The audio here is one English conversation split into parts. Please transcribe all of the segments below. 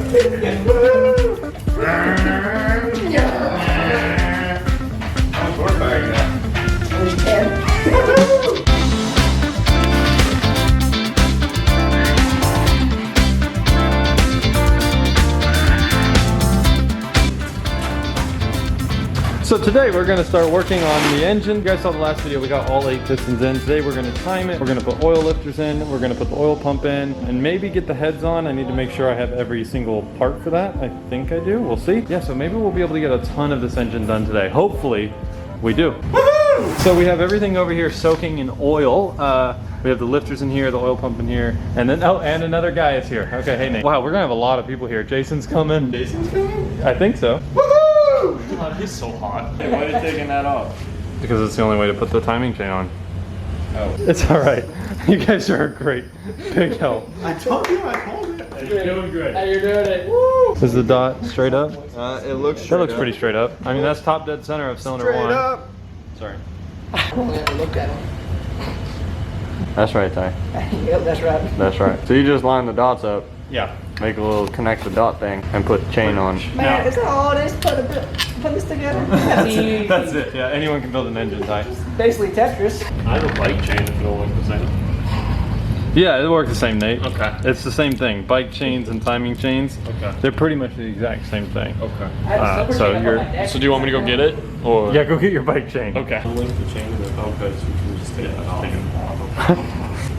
So today we're going to start working on the engine. You guys saw the last video, we got all 8 pistons in. Today we're going to time it, we're going to put oil lifters in, we're going to put the oil pump in, and maybe get the heads on. I need to make sure I have every single part for that. I think I do, we'll see. Yeah, so maybe we'll be able to get a ton of this engine done today. Hopefully we do. Woohoo! So we have everything over here soaking in oil. We have the lifters in here, the oil pump in here, and then, oh, and another guy is here. Okay, hey Nate. Wow, we're gonna have a lot of people here. Jason's coming. Jason's coming? I think so. God, he's so hot. Hey, why are you taking that off? Because it's the only way to put the timing chain on. Oh. It's all right. You guys are a great big help. I told you. You're doing good. How you doing it? Woo! Is the dot straight up? It looks straight That looks up. pretty straight up. I mean, that's top dead center of cylinder Straight 1. up. Sorry. I only ever looked at him. That's right, Ty. Yep, that's right. That's right. So you just line the dots up, Yeah. make a little connect the dot thing, and put the chain on. Man, is that all it is? Put this together? That's easy. That's it. Yeah, anyone can build an engine type. Basically Tetris. I have a bike chain if it'll look the same. Yeah, it works the same, Nate. Okay. It's the same thing. Bike chains and timing chains. Okay. They're pretty much the exact same thing. Okay. I have a silver so chain up on you're- my deck. So do you want me to go get it? Or Yeah, go get your bike chain. Okay. I'll link the chain in the okay, so you can just take that off.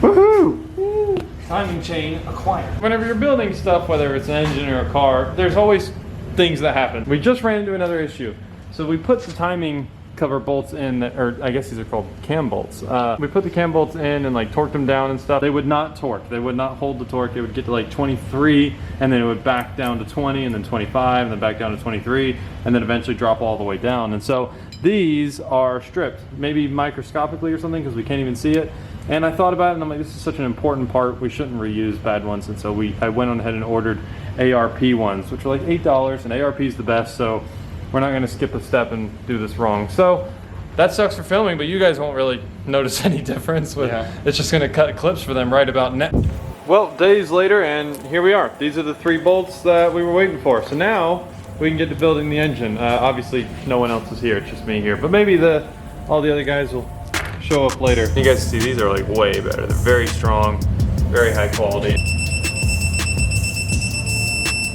Woohoo! Timing chain acquired. Whenever you're building stuff, whether it's an engine or a car, there's always things that happen. We just ran into another issue. So we put the timing cover bolts in, or I guess these are called cam bolts. We put the cam bolts in and like torqued them down and stuff. They would not torque. They would not hold the torque. It would get to like 23 and then it would back down to 20 and then 25 and then back down to 23 and then eventually drop all the way down. And so these are stripped, maybe microscopically or something because we can't even see it. And I thought about it and I'm like, this is such an important part. We shouldn't reuse bad ones. And so I went on ahead and ordered ARP ones, which are like $8 and ARP is the best. So we're not going to skip a step and do this wrong. So that sucks for filming, but you guys won't really notice any difference. It's just going to cut clips for them right about now. Well, days later, and here we are. These are the 3 bolts that we were waiting for. So now we can get to building the engine. Obviously, no one else is here. It's just me here. But maybe all the other guys will show up later. You guys see these are like way better. They're very strong, very high quality.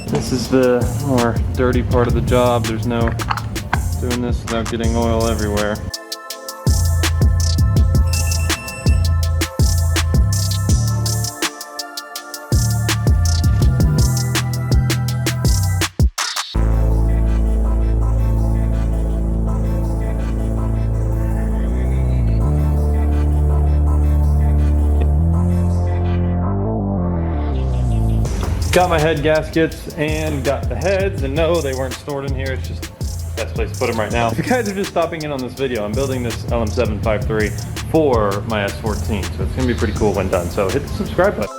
This is the more dirty part of the job. There's no doing this without getting oil everywhere. Got my head gaskets and got the heads, and no, they weren't stored in here. It's just the best place to put them right now. If you guys are just stopping in on this video, I'm building this LM753 for my S14, so it's gonna be pretty cool when done. So hit the subscribe button.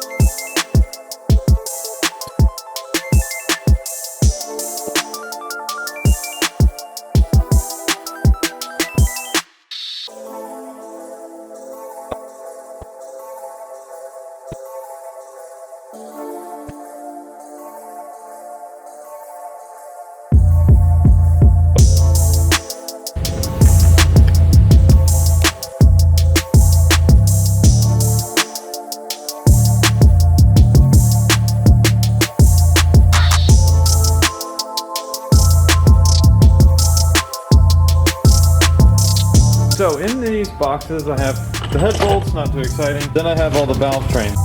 So in these boxes I have the head bolts, not too exciting. Then I have all the valve trains.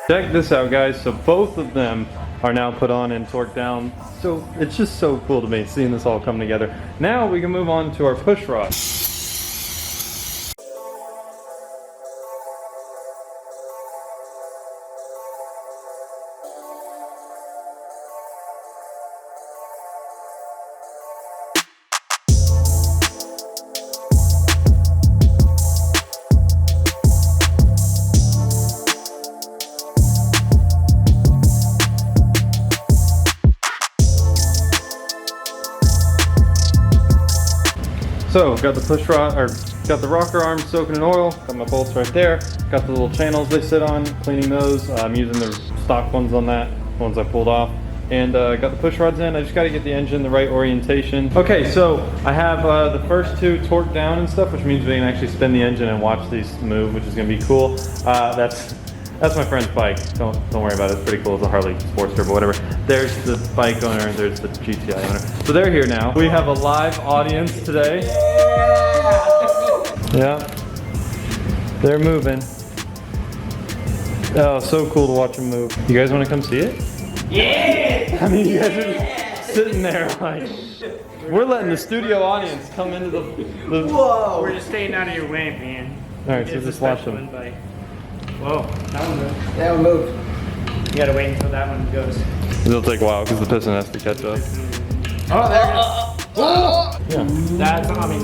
Check this out, guys. So both of them are now put on and torqued down. So it's just so cool to me seeing this all come together. Now we can move on to our push rod. So, got the push rod, or got the rocker arms soaking in oil, got my bolts right there, got the little channels they sit on, cleaning those. I'm using the stock ones on that, ones I pulled off. And got the push rods in. I just got to get the engine the right orientation. Okay, so I have the first two torqued down and stuff, which means we can actually spin the engine and watch these move, which is going to be cool. That's my friend's bike. Don't worry about it. It's pretty cool. It's a Harley Sportster, but whatever. There's the bike owner, there's the GTI owner. So they're here now. We have a live audience today. Yeah. They're moving. Oh, so cool to watch them move. You guys want to come see it? Yeah! I mean, you guys are just sitting there like... We're letting the studio audience come into the... Whoa! We're just staying out of your way, man. Alright, so just watch them. Invite. Whoa, that one moved. That one moved. You gotta wait until that one goes. It'll take a while because the piston has to catch up. Oh, there it goes. Yeah. That's why.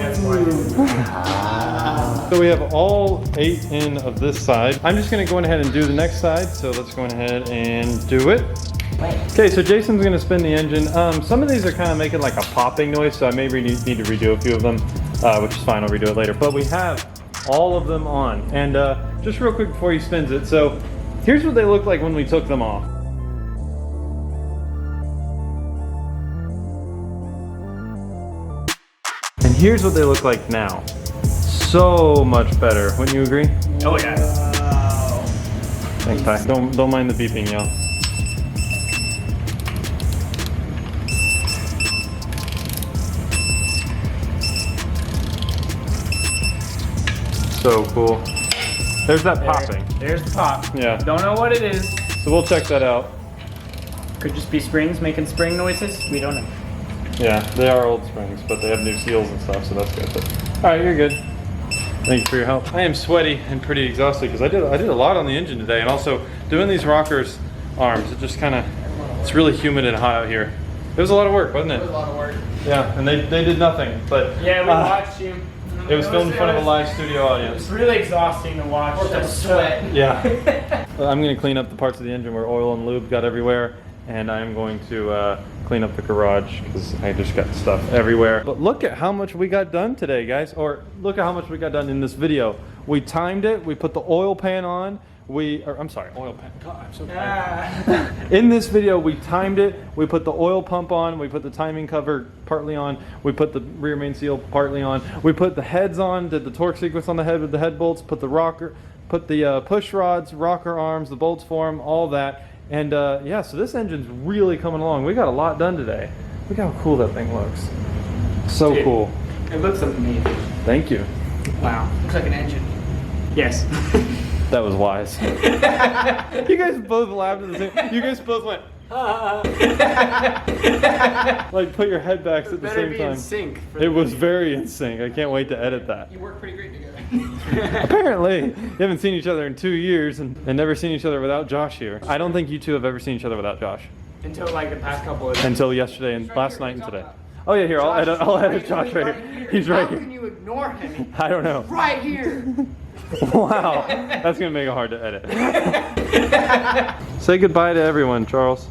So we have all 8 in of this side. I'm just gonna go ahead and do the next side. So let's go ahead and do it. Okay, so Jason's gonna spin the engine. Some of these are kind of making like a popping noise, so I may need to redo a few of them, which is fine, I'll redo it later. But we have all of them on. And just real quick before he spins it, so here's what they look like when we took them off. And here's what they look like now. So much better, wouldn't you agree? Oh yeah. Thanks, Ty. Don't mind the beeping, y'all. So cool. There's that popping. There's the pop. Yeah. Don't know what it is. So we'll check that out. Could just be springs making spring noises. We don't know. Yeah, they are old springs, but they have new seals and stuff, so that's good. But, all right, you're good. Thank you for your help. I am sweaty and pretty exhausted because I did a lot on the engine today, and also doing these rockers arms. It just kind of, it's really humid and hot out here. It was a lot of work, wasn't it? It was a lot of work. Yeah, and they did nothing, but Yeah, we watched you. it was filmed in front of a live studio audience. It's really exhausting to watch. The sweat. Yeah. I'm going to clean up the parts of the engine where oil and lube got everywhere, and I'm going to clean up the garage because I just got stuff everywhere. But look at how much we got done today, guys. Or look at how much we got done in this video. We timed it. We put the oil pan on. I'm sorry, oil pan. God, I'm so tired. In this video, we timed it. We put the oil pump on. We put the timing cover partly on. We put the rear main seal partly on. We put the heads on. Did the torque sequence on the head with the head bolts. Put the rocker. Put the push rods, rocker arms, the bolts for them, all that. And yeah, so this engine's really coming along. We got a lot done today. Look how cool that thing looks. So Dude, cool. It looks amazing. Thank you. Wow. Looks like an engine. Yes. That was wise. You guys both laughed at the same. You guys both went. Like put your head backs at the Better same be time. in sync. It was very in sync. I can't wait to edit that. You work pretty great together. Apparently, you haven't seen each other in 2 years and never seen each other without Josh here. I don't think you two have ever seen each other without Josh. Until like the past couple of days. Until yesterday and last night and today. Oh yeah, here, I'll edit Josh right here. He's right How can here. you ignore him? I don't know. Right here. Wow, that's gonna make it hard to edit. Say goodbye to everyone, Charles.